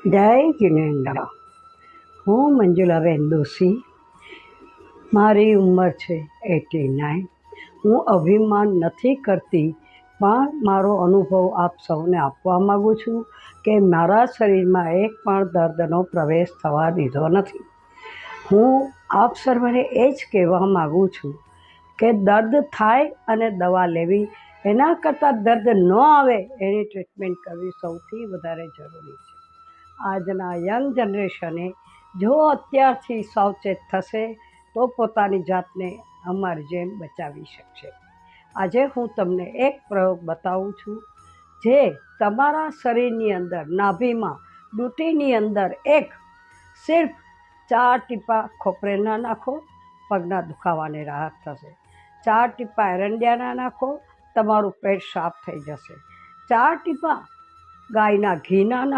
જય જિનેન્દ્ર. હું મંજુલાબેન દોશી. મારી ઉંમર છે 89. હું અભિમાન નથી કરતી, પણ મારો અનુભવ આપ સૌને આપવા માગું છું કે મારા શરીરમાં એક પણ દર્દનો પ્રવેશ થવા દીધો નથી. હું આપ સર્વને એ જ કહેવા માગું છું કે દર્દ થાય અને દવા લેવી, એના કરતાં દર્દ ન આવે એની ટ્રીટમેન્ટ કરવી સૌથી વધારે જરૂરી છે. આજના યંગ જનરેશને જો અત્યારથી સાવચેત થશે તો પોતાની જાતને અમારી જેમ બચાવી શકશે. આજે હું તમને એક પ્રયોગ બતાવું છું, જે તમારા શરીરની અંદર નાભીમાં ડૂંટીની અંદર સિર્ફ 4 ટીપા ખોપરેના નાખો, પગના દુખાવાને રાહત થશે. 4 ટીપા એરંડિયાના નાખો, તમારું પેટ સાફ થઈ જશે. 4 ટીપા ગાયના ઘીના નાખો.